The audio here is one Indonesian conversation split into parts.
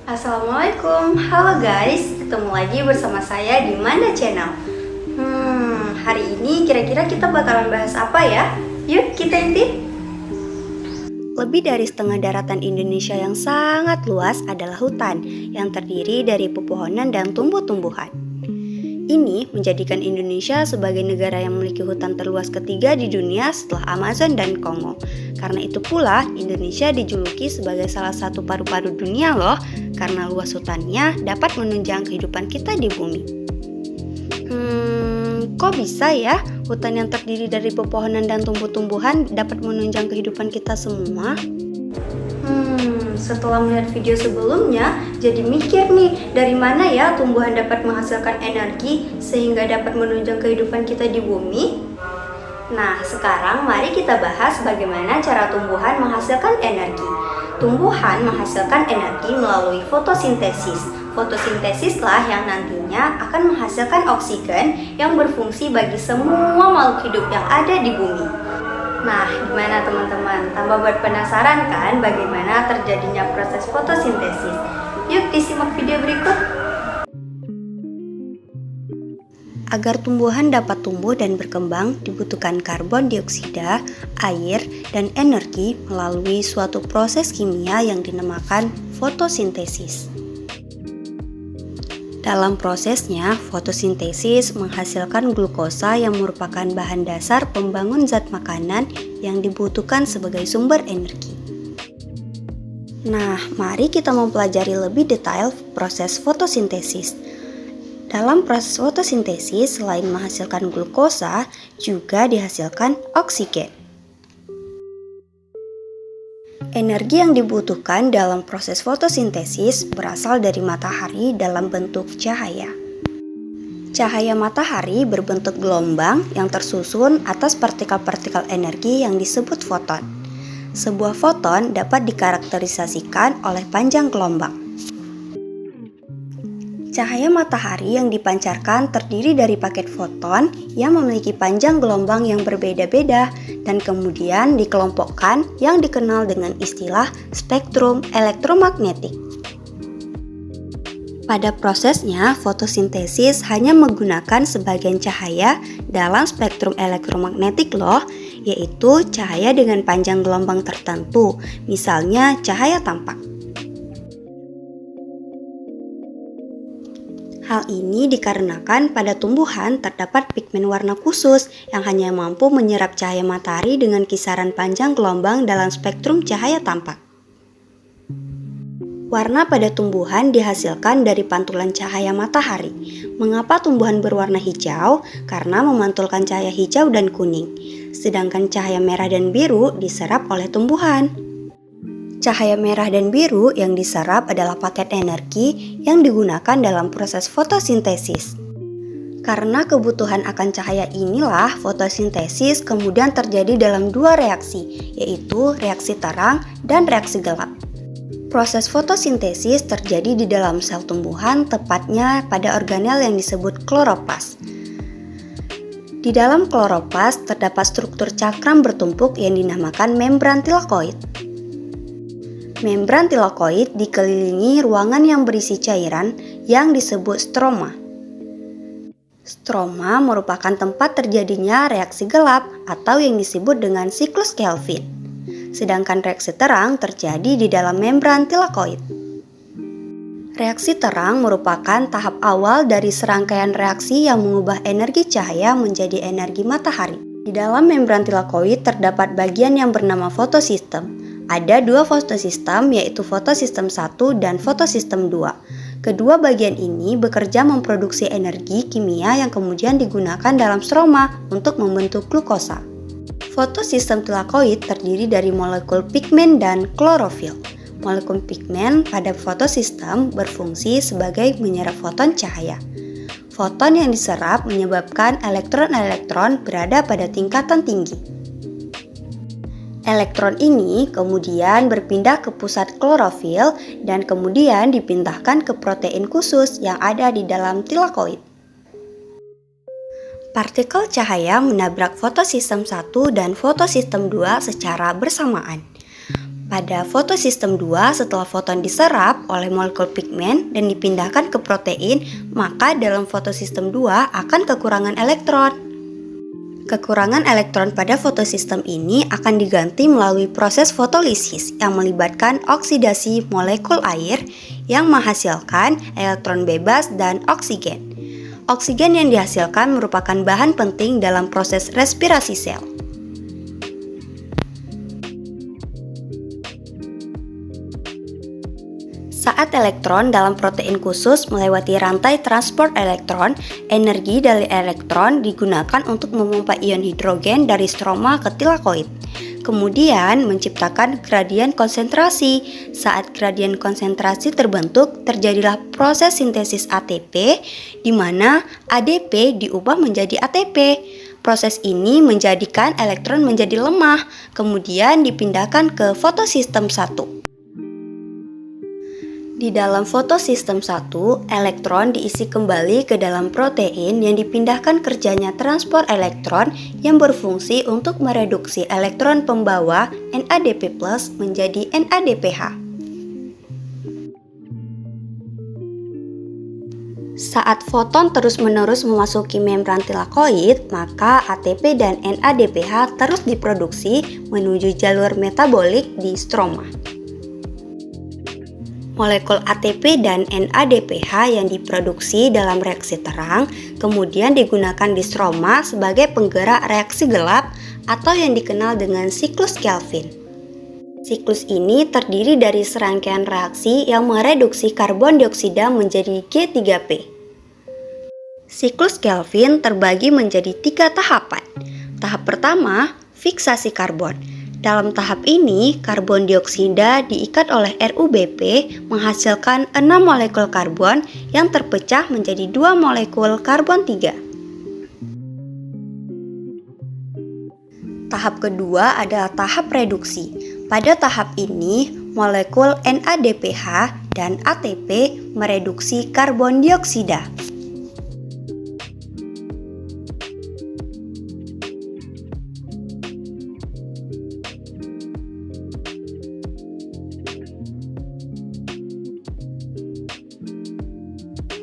Assalamualaikum, halo guys, ketemu lagi bersama saya di Manda Channel. Hari ini kira-kira kita bakalan bahas apa ya? Yuk kita intip. Lebih dari setengah daratan Indonesia yang sangat luas adalah hutan yang terdiri dari pepohonan dan tumbuh-tumbuhan. Ini menjadikan Indonesia sebagai negara yang memiliki hutan terluas ketiga di dunia setelah Amazon dan Kongo. Karena itu pula Indonesia dijuluki sebagai salah satu paru-paru dunia loh, karena luas hutannya dapat menunjang kehidupan kita di bumi. Kok bisa ya hutan yang terdiri dari pepohonan dan tumbuh-tumbuhan dapat menunjang kehidupan kita semua? Setelah melihat video sebelumnya, jadi mikir nih, dari mana ya tumbuhan dapat menghasilkan energi sehingga dapat menunjang kehidupan kita di bumi? Nah, sekarang mari kita bahas bagaimana cara tumbuhan menghasilkan energi. Tumbuhan menghasilkan energi melalui fotosintesis. Fotosintesislah yang nantinya akan menghasilkan oksigen yang berfungsi bagi semua makhluk hidup yang ada di bumi. Nah, gimana teman-teman? Tambah buat penasaran kan bagaimana terjadinya proses fotosintesis? Yuk disimak video berikut. Agar tumbuhan dapat tumbuh dan berkembang, dibutuhkan karbon dioksida, air, dan energi melalui suatu proses kimia yang dinamakan fotosintesis. Dalam prosesnya, fotosintesis menghasilkan glukosa yang merupakan bahan dasar pembangun zat makanan yang dibutuhkan sebagai sumber energi. Nah, mari kita mempelajari lebih detail proses fotosintesis. Dalam proses fotosintesis, selain menghasilkan glukosa, juga dihasilkan oksigen. Energi yang dibutuhkan dalam proses fotosintesis berasal dari matahari dalam bentuk cahaya. Cahaya matahari berbentuk gelombang yang tersusun atas partikel-partikel energi yang disebut foton. Sebuah foton dapat dikarakterisasikan oleh panjang gelombang. Cahaya matahari yang dipancarkan terdiri dari paket foton yang memiliki panjang gelombang yang berbeda-beda dan kemudian dikelompokkan yang dikenal dengan istilah spektrum elektromagnetik. Pada prosesnya, fotosintesis hanya menggunakan sebagian cahaya dalam spektrum elektromagnetik loh, yaitu cahaya dengan panjang gelombang tertentu, misalnya cahaya tampak. Hal ini dikarenakan pada tumbuhan terdapat pigmen warna khusus yang hanya mampu menyerap cahaya matahari dengan kisaran panjang gelombang dalam spektrum cahaya tampak. Warna pada tumbuhan dihasilkan dari pantulan cahaya matahari. Mengapa tumbuhan berwarna hijau? Karena memantulkan cahaya hijau dan kuning. Sedangkan cahaya merah dan biru diserap oleh tumbuhan. Cahaya merah dan biru yang diserap adalah paket energi yang digunakan dalam proses fotosintesis. Karena kebutuhan akan cahaya inilah, fotosintesis kemudian terjadi dalam dua reaksi, yaitu reaksi terang dan reaksi gelap. Proses fotosintesis terjadi di dalam sel tumbuhan, tepatnya pada organel yang disebut kloroplas. Di dalam kloroplas terdapat struktur cakram bertumpuk yang dinamakan membran tilakoid. Membran tilakoid dikelilingi ruangan yang berisi cairan yang disebut stroma. Stroma merupakan tempat terjadinya reaksi gelap atau yang disebut dengan siklus Kelvin. Sedangkan reaksi terang terjadi di dalam membran tilakoid. Reaksi terang merupakan tahap awal dari serangkaian reaksi yang mengubah energi cahaya menjadi energi matahari. Di dalam membran tilakoid terdapat bagian yang bernama fotosistem. Ada dua fotosistem, yaitu fotosistem 1 dan fotosistem 2. Kedua bagian ini bekerja memproduksi energi kimia yang kemudian digunakan dalam stroma untuk membentuk glukosa. Fotosistem tilakoid terdiri dari molekul pigmen dan klorofil. Molekul pigmen pada fotosistem berfungsi sebagai menyerap foton cahaya. Foton yang diserap menyebabkan elektron-elektron berada pada tingkatan tinggi. Elektron ini kemudian berpindah ke pusat klorofil dan kemudian dipindahkan ke protein khusus yang ada di dalam tilakoid. Partikel cahaya menabrak fotosistem 1 dan fotosistem 2 secara bersamaan. Pada fotosistem 2, setelah foton diserap oleh molekul pigmen dan dipindahkan ke protein, maka dalam fotosistem 2 akan kekurangan elektron. Kekurangan elektron pada fotosistem ini akan diganti melalui proses fotolisis yang melibatkan oksidasi molekul air yang menghasilkan elektron bebas dan oksigen. Oksigen yang dihasilkan merupakan bahan penting dalam proses respirasi sel. Saat elektron dalam protein khusus melewati rantai transport elektron, energi dari elektron digunakan untuk memompa ion hidrogen dari stroma ke tilakoid. Kemudian menciptakan gradien konsentrasi. Saat gradien konsentrasi terbentuk, terjadilah proses sintesis ATP, di mana ADP diubah menjadi ATP. Proses ini menjadikan elektron menjadi lemah, kemudian dipindahkan ke fotosistem 1. Di dalam fotosistem 1, elektron diisi kembali ke dalam protein yang dipindahkan kerjanya transport elektron yang berfungsi untuk mereduksi elektron pembawa NADP+ menjadi NADPH. Saat foton terus-menerus memasuki membran tilakoid, maka ATP dan NADPH terus diproduksi menuju jalur metabolik di stroma. Molekul ATP dan NADPH yang diproduksi dalam reaksi terang kemudian digunakan di stroma sebagai penggerak reaksi gelap atau yang dikenal dengan siklus Kelvin. Siklus ini terdiri dari serangkaian reaksi yang mereduksi karbon dioksida menjadi G3P. Siklus Kelvin terbagi menjadi 3 tahapan. Tahap pertama, fiksasi karbon. Dalam tahap ini, karbon dioksida diikat oleh RuBP menghasilkan 6 molekul karbon yang terpecah menjadi 2 molekul karbon 3. Tahap kedua adalah tahap reduksi. Pada tahap ini, molekul NADPH dan ATP mereduksi karbon dioksida.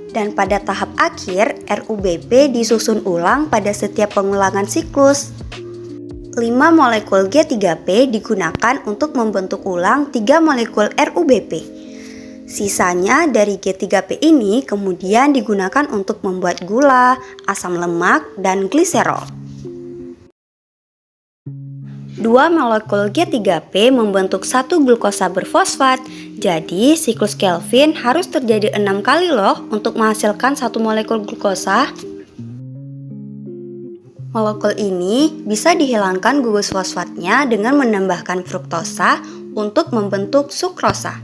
Dan pada tahap akhir, RuBP disusun ulang pada setiap pengulangan siklus. 5 molekul G3P digunakan untuk membentuk ulang 3 molekul RuBP. Sisanya dari G3P ini kemudian digunakan untuk membuat gula, asam lemak, dan gliserol. 2 molekul G3P membentuk 1 glukosa berfosfat. Jadi, siklus Kelvin harus terjadi 6 kali loh untuk menghasilkan 1 molekul glukosa. Molekul ini bisa dihilangkan gugus fosfatnya dengan menambahkan fruktosa untuk membentuk sukrosa.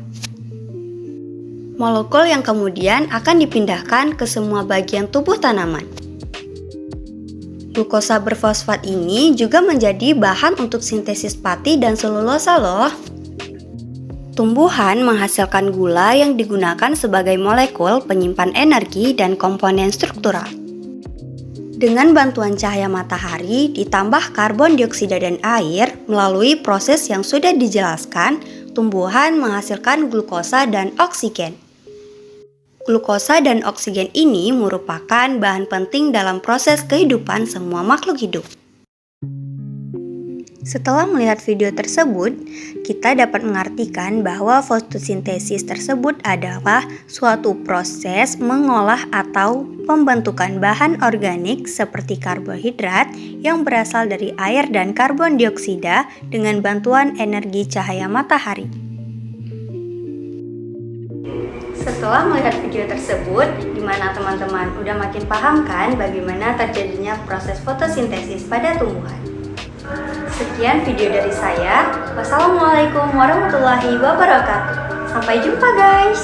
Molekul yang kemudian akan dipindahkan ke semua bagian tubuh tanaman. Glukosa berfosfat ini juga menjadi bahan untuk sintesis pati dan selulosa loh. Tumbuhan menghasilkan gula yang digunakan sebagai molekul penyimpan energi dan komponen struktural. Dengan bantuan cahaya matahari ditambah karbon dioksida dan air melalui proses yang sudah dijelaskan, tumbuhan menghasilkan glukosa dan oksigen. Glukosa dan oksigen ini merupakan bahan penting dalam proses kehidupan semua makhluk hidup. Setelah melihat video tersebut, kita dapat mengartikan bahwa fotosintesis tersebut adalah suatu proses mengolah atau pembentukan bahan organik seperti karbohidrat yang berasal dari air dan karbon dioksida dengan bantuan energi cahaya matahari. Setelah melihat video tersebut, di mana teman-teman udah makin paham kan bagaimana terjadinya proses fotosintesis pada tumbuhan. Sekian video dari saya. Wassalamualaikum warahmatullahi wabarakatuh. Sampai jumpa guys.